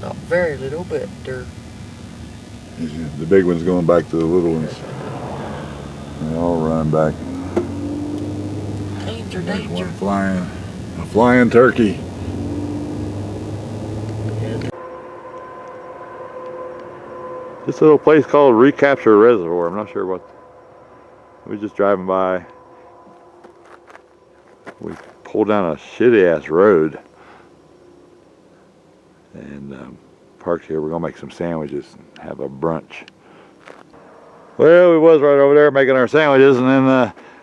Not very little, but they're... The big one's going back to the little ones. They all run back. Danger, There's danger. one flying. A flying turkey. This little place called Recapture Reservoir. I'm not sure what. We were just driving by. We pulled down a shitty ass road and parked here. We're gonna make some sandwiches and have a brunch. Well, we was right over there making our sandwiches, and then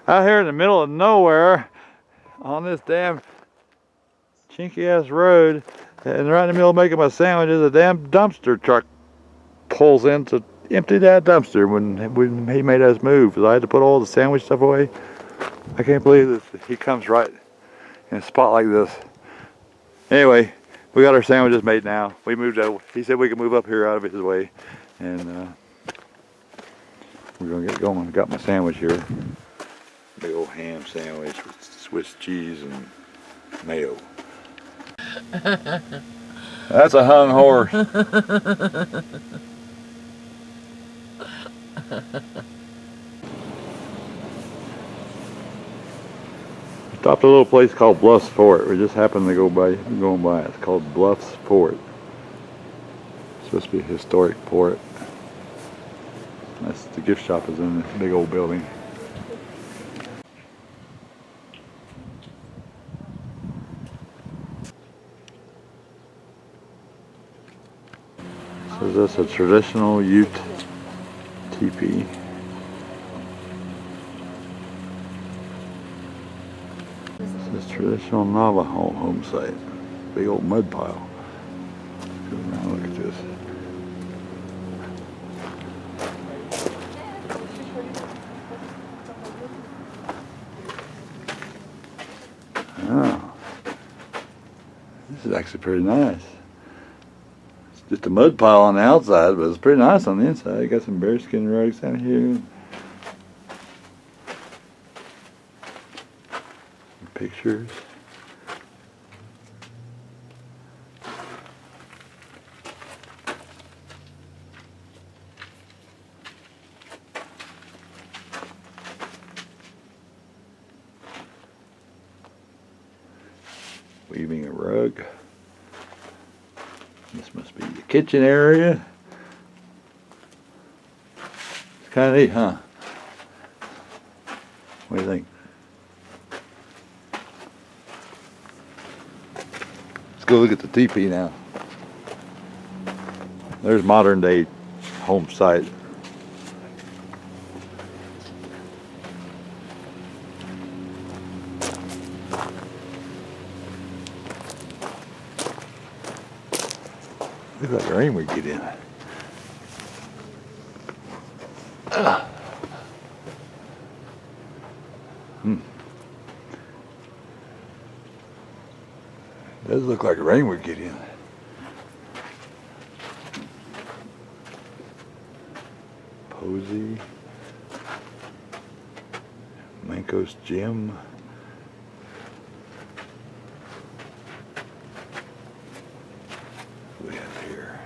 out here in the middle of nowhere on this damn chinky ass road, and right in the middle of making my sandwiches, a damn dumpster truck pulls in to empty that dumpster when he made us move. So I had to put all the sandwich stuff away. I can't believe this. He comes right in a spot like this. Anyway, we got our sandwiches made now. We moved over. He said we could move up here out of his way, and we're gonna get going. I got my sandwich here. Big old ham sandwich with Swiss cheese and mayo. That's a hung horse. Stopped at a little place called Bluffs Fort. We just happened to going by. It's called Bluffs Fort. It's supposed to be a historic port. The gift shop is in this big old building. So is this a traditional Ute teepee? This is traditional Navajo home site. Big old mud pile. Go around, look at this. Oh, this is actually pretty nice. It's just a mud pile on the outside, but it's pretty nice on the inside. You got some bearskin rugs down here. Pictures. Weaving a rug. This must be the kitchen area. It's kind of neat, huh? What do you think? Let's go look at the teepee now. There's modern day home site. Looks like rain we get in. Does look like rain would get in. Posey. Mancos Gym. What do we have here?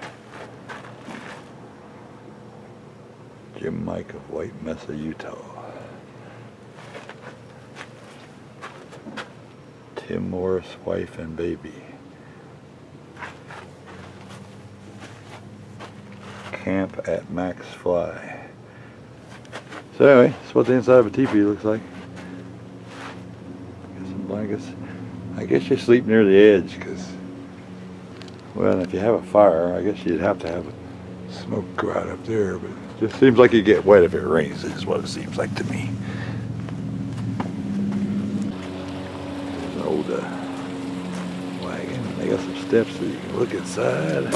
Jim Mike of White Mesa, Utah. Tim Morris, wife and baby. Camp at Max Fly. So anyway, that's what the inside of a teepee looks like. Got some blankets. I guess you sleep near the edge because, well, if you have a fire, I guess you'd have to have smoke go out up there, but it just seems like you get wet if it rains. Is what it seems like to me. Old wagon. They got some steps so you can look inside.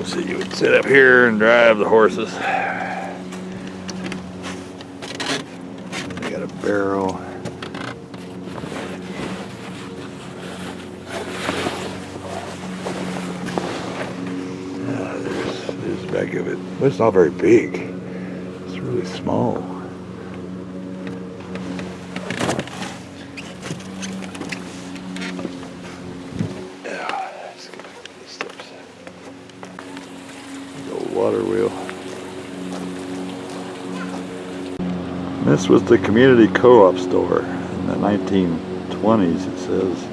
So you would sit up here and drive the horses. They got a barrel. There's the back of it. But it's not very big. It's really small. This was the community co-op store in the 1920s, it says.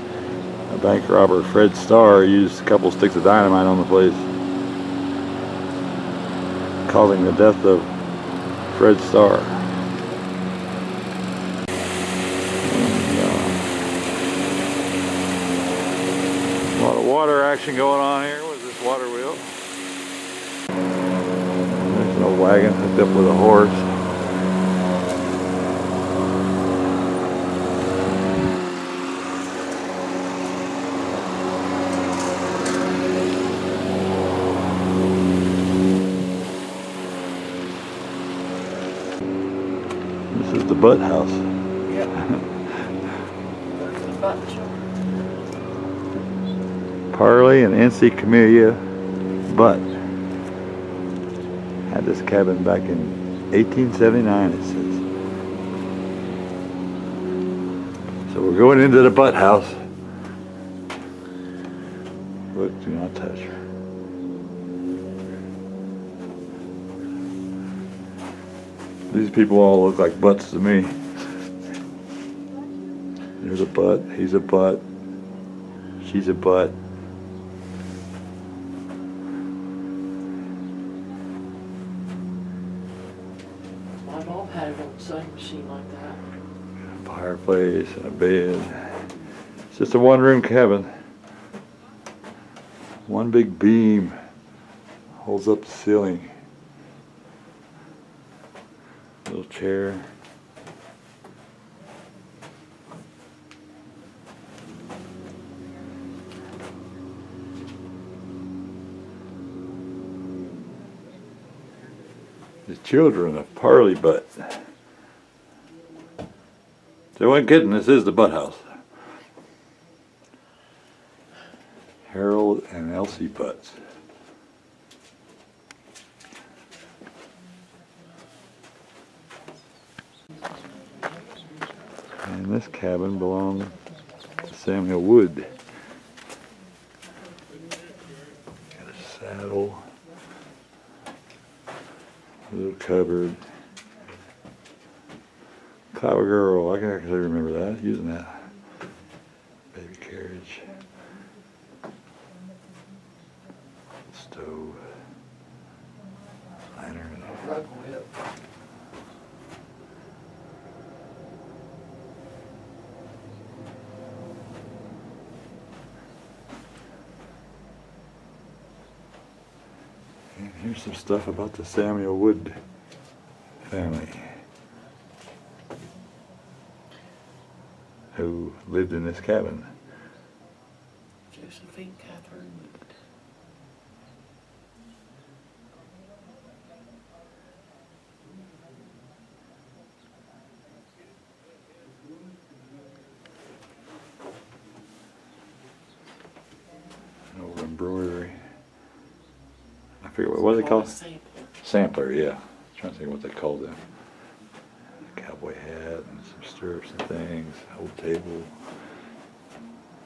A bank robber, Fred Starr, used a couple sticks of dynamite on the place, causing the death of Fred Starr. A lot of water action going on here with this water wheel. There's no wagon hooked up with a horse. This is the butt house. Yep. There's the butt shop. Parley and NC Camellia Butt had this cabin back in 1879, it says. So we're going into the butt house. Look, do not touch her. These people all look like butts to me. There's a butt, he's a butt, she's a butt. My mom had an old sewing machine like that. A fireplace and a bed. It's just a one-room cabin. One big beam holds up the ceiling. Little chair. The children of Parley Butt. So I wasn't kidding, this is the Butt House. Harold and Elsie Butts. And this cabin belonged to Samuel Wood. Got a saddle, a little cupboard. Clover Girl, I can actually remember that, using that. Baby carriage. Stove. Lantern. Rug whip. And here's some stuff about the Samuel Wood family, who lived in this cabin. Josephine Catherine Wood. An old embroidery. I forget what they called it? Sampler. Sampler, yeah. I'm trying to think what they called them. A cowboy hat and some stirrups and things. Old table.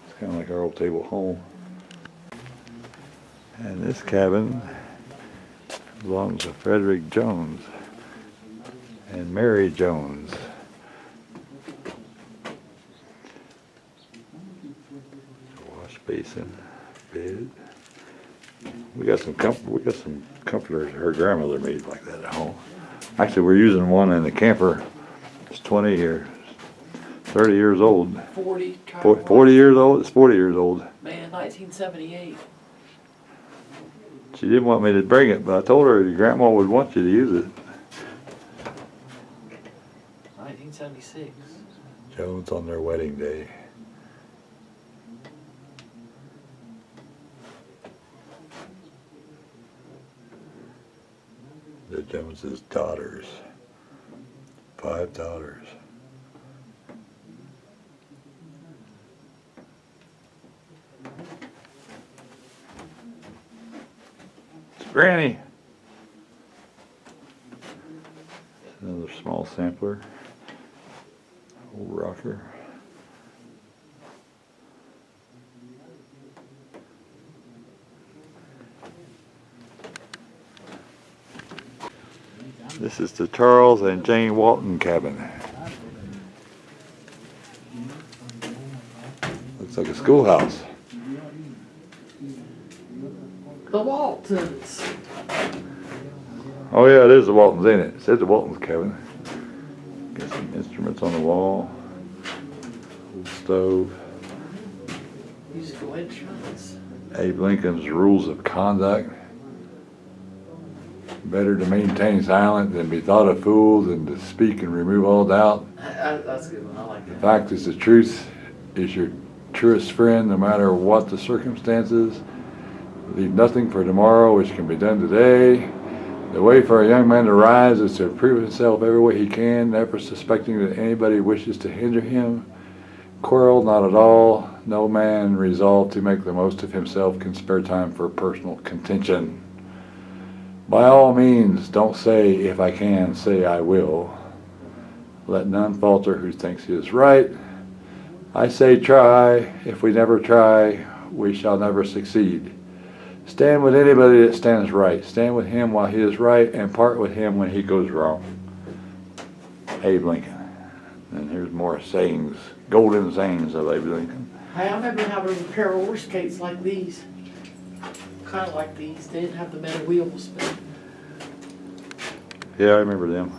It's kind of like our old table home. And this cabin belongs to Frederick Jones and Mary Jones. Wash basin, bed. We got some comforters her grandmother made like that at home. Actually, we're using one in the camper. It's 20 years, 30 years old. 40. 40 years old? It's 40 years old. Man, 1978. She didn't want me to bring it, but I told her your grandma would want you to use it. 1976. Jones on their wedding day. The Joneses' daughters. 5 daughters. It's Granny. Another small sampler. Old rocker. This This is the Charles and Jane Walton cabin. Looks like a schoolhouse. The Waltons. Oh yeah, it is the Waltons, ain't it? It says the Waltons cabin. Got some instruments on the wall. Old stove. Musical instruments. Abe Lincoln's rules of conduct. Better to maintain silence than be thought a fool than to speak and remove all doubt. That's a good one. I like The that. fact is the truth is your truest friend no matter what the circumstances. Leave nothing for tomorrow which can be done today. The way for a young man to rise is to improve himself every way he can, never suspecting that anybody wishes to hinder him. Quarrel not at all. No man resolved to make the most of himself can spare time for personal contention. By all means, don't say, if I can, say I will. Let none falter who thinks he is right. I say try. If we never try, we shall never succeed. Stand with anybody that stands right. Stand with him while he is right, and part with him when he goes wrong. Abe Lincoln. And here's more sayings, golden sayings of Abe Lincoln. Hey, I remember having a pair of roller skates like these. Kind of like these. They didn't have the metal wheels, but Yeah, I remember them.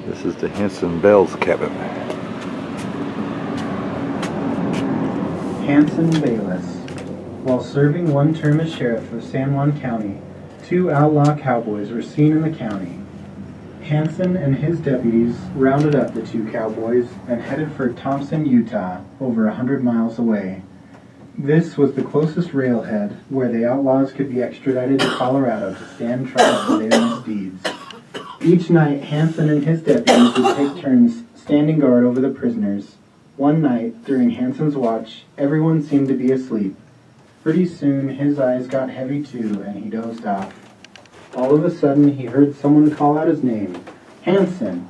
This is the Henson Bell's cabin. Hanson Bayless. While serving one term as sheriff of San Juan County, 2 outlaw cowboys were seen in the county. Hanson and his deputies rounded up the 2 cowboys and headed for Thompson, Utah, over 100 miles away. This was the closest railhead where the outlaws could be extradited to Colorado to stand trial for their misdeeds. Each night, Hanson and his deputies would take turns standing guard over the prisoners. One night, during Hanson's watch, everyone seemed to be asleep. Pretty soon, his eyes got heavy too, and he dozed off. All of a sudden, he heard someone call out his name, Hanson.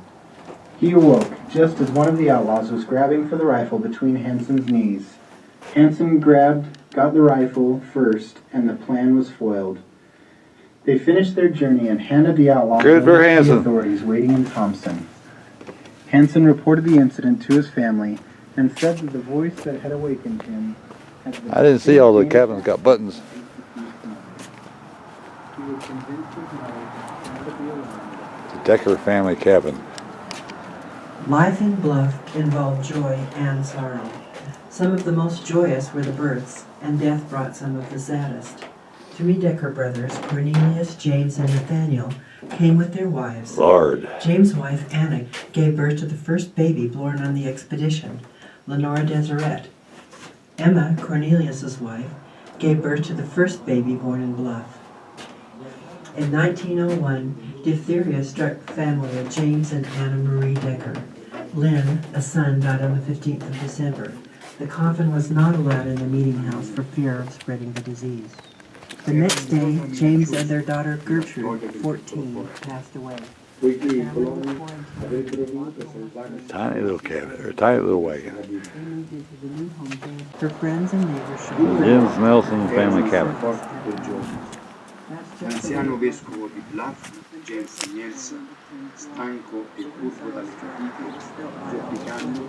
He awoke just as one of the outlaws was grabbing for the rifle between Hanson's knees. Hanson got the rifle first, and the plan was foiled. They finished their journey and handed the outlaw Good for over to the Hanson. authorities waiting in Thompson. Hanson reported the incident to his family and said that the voice that had awakened him had been I didn't see all the cabins got buttons. He was convinced his knowledge not to be alone. The Decker family cabin. Life in Bluff involved joy and sorrow. Some of the most joyous were the births, and death brought some of the saddest. 3 Decker brothers, Cornelius, James, and Nathaniel, came with their wives. Lord. James' wife, Anna, gave birth to the first baby born on the expedition, Lenora Deseret. Emma, Cornelius's wife, gave birth to the first baby born in Bluff. In 1901, diphtheria struck the family of James and Anna Marie Decker. Lynn, a son, died on the 15th of December. The coffin was not allowed in the meeting house for fear of spreading the disease. The next day, James and their daughter Gertrude, 14, passed away. Tiny little cabin, or tiny little wagon. Her friends and neighbors showed Jim Nelson family cabin. L'anziano vescovo di Bluff, James Nelson, stanco e curvo dalle fatiche, zoppicando,